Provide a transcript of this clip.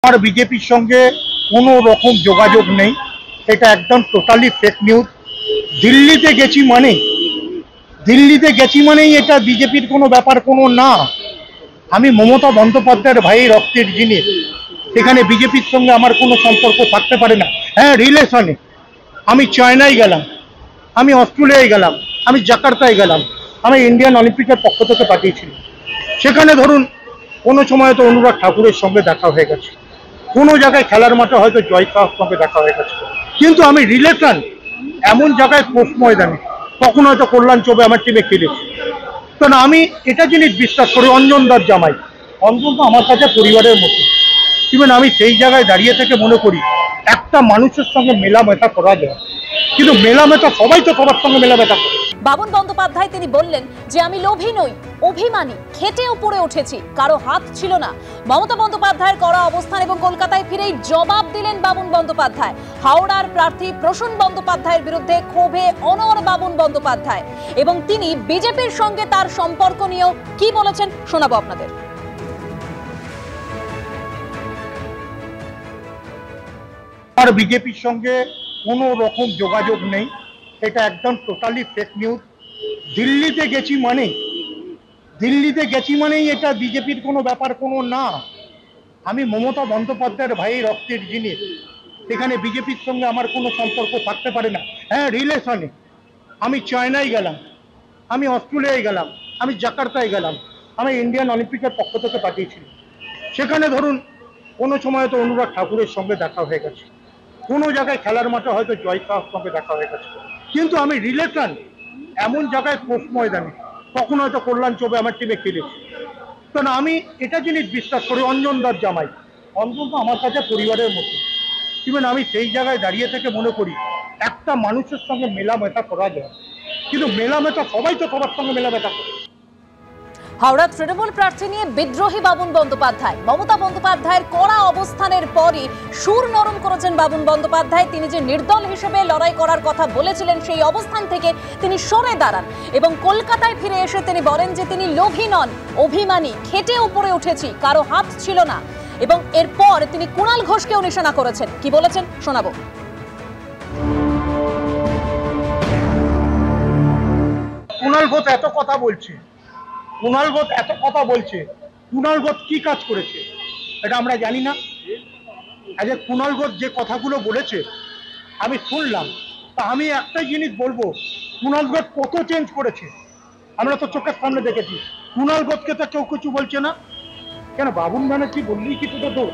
আমার বিজেপির সঙ্গে কোনো রকম যোগাযোগ নেই, এটা একদম টোটালি ফেক নিউজ। দিল্লিতে গেছি মানেই এটা বিজেপির কোনো ব্যাপার কোনো না। আমি মমতা বন্দ্যোপাধ্যায়ের ভাই রক্তের জিনিস, সেখানে বিজেপির সঙ্গে আমার কোনো সম্পর্ক থাকতে পারে না। হ্যাঁ, রিলেশনে আমি চায়নায় গেলাম, আমি অস্ট্রেলিয়ায় গেলাম, আমি জাকার্তায় গেলাম, আমি ইন্ডিয়ান অলিম্পিকের পক্ষ থেকে পাঠিয়েছিলাম। সেখানে ধরুন কোনো সময় তো অনুরাগ ঠাকুরের সঙ্গে দেখা হয়ে গেছে, কোনো জায়গায় খেলার মাঠে হয়তো জয় সাহর সঙ্গে দেখা হয়ে গেছে, কিন্তু আমি রিলেশন এমন জায়গায় পোস্ট ময়দানে তখন হয়তো কল্যাণ চৌবে আমার টিমে খেলেছি। কারণ আমি এটা জিনিস বিশ্বাস করি, অঞ্জনদার জামাই অঞ্জন তো আমার কাছে পরিবারের মতো। ইভেন আমি সেই জায়গায় দাঁড়িয়ে থেকে মনে করি একটা মানুষের সঙ্গে মেলামেশা করা যায়, কিন্তু মেলামেশা সবাই তো সবার সঙ্গে মেলামেশা করে। বাবুন বন্দ্যোপাধ্যায় তিনি বললেন যে আমি লোভী নই, অভিমানী, খেটে উপরে উঠেছি, কারো হাত ছিল না। মমতা বন্দ্যোপাধ্যায়ের কড়া অবস্থান এবং কলকাতায় ফিরেই জবাব দিলেন বাবুন বন্দ্যোপাধ্যায়। হাওড়ার প্রার্থী প্রসূন বন্দ্যোপাধ্যায়ের বিরুদ্ধে ক্ষোভে অনড় বাবুন বন্দ্যোপাধ্যায়, এবং তিনি বিজেপির সঙ্গে তার সম্পর্ক নিয়েও কি বলেছেন শোনাবো আপনাদের। আমার বিজেপির সঙ্গে কোনো রকম যোগাযোগ নেই, এটা একদম টোটালি ফেক নিউজ। দিল্লিতে গেছি মানেই এটা বিজেপির কোনো ব্যাপার কোনো না। আমি মমতা বন্দ্যোপাধ্যায়ের ভাই রক্তের জিনিস, সেখানে বিজেপির সঙ্গে আমার কোনো সম্পর্ক থাকতে পারে না। হ্যাঁ, রিলেশনে আমি চায়নায় গেলাম, আমি অস্ট্রেলিয়ায় গেলাম, আমি জাকার্তায় গেলাম, আমি ইন্ডিয়ান অলিম্পিকের পক্ষ থেকে পাঠিয়েছিলাম। সেখানে ধরুন কোনো সময় তো অনুরাগ ঠাকুরের সঙ্গে দেখা হয়ে গেছে, কোনো জায়গায় খেলার মাঠে হয়তো জয় সাহর সঙ্গে দেখা হয়ে গেছে, কিন্তু আমি রিলেশন এমন জায়গায় পোস্ট ময়দানে তখন হয়তো কল্যাণ চৌবে আমার টিমে খেলেছি। কারণ আমি এটা জিনিস বিশ্বাস করি, অঞ্জনদার জামাই অঞ্জন তো আমার কাছে পরিবারের মতো। ইভেন আমি সেই জায়গায় দাঁড়িয়ে থেকে মনে করি একটা মানুষের সঙ্গে মেলামেশা করা যায়, কিন্তু মেলামেশা সবাই তো সবার সঙ্গে মেলামেশা করে। হাওড়া তৃণমূল প্রার্থী নিয়ে বিদ্রোহী বাবুন বন্দ্যোপাধ্যায়। মমতা বন্দ্যোপাধ্যায়ের কড়া অবস্থানের পরই সুর নরম করেছেন বাবুন বন্দ্যোপাধ্যায়। তিনি যে নির্দল হিসেবে লড়াই করার কথা বলেছিলেন, সেই অবস্থান থেকে তিনি সরে দাঁড়ান এবং কলকাতায় ফিরে এসে তিনি বলেন যে তিনি লোভী নন, অভিমানী, খেটে উপরে উঠেছি, কারো হাত ছিল না। এবং এরপর তিনি কুণাল ঘোষকেও নিশানা করেছেন। কি বলেছেন শোনাবো। কুণাল ঘোষ এত কথা বলছে, কুণাল ঘোষ কি কাজ করেছে এটা আমরা জানি না। আজ কুণাল ঘোষ যে কথাগুলো বলেছে আমি শুনলাম, তা আমি একটাই জিনিস বলবো, কুণাল ঘোষ কত চেঞ্জ করেছে আমরা তো চোখের সামনে দেখেছি। কুণাল ঘোষকে তো কেউ কিছু বলছে না, কেন বাবুন ব্যানার্জি বললেই কি তোটা দোষ?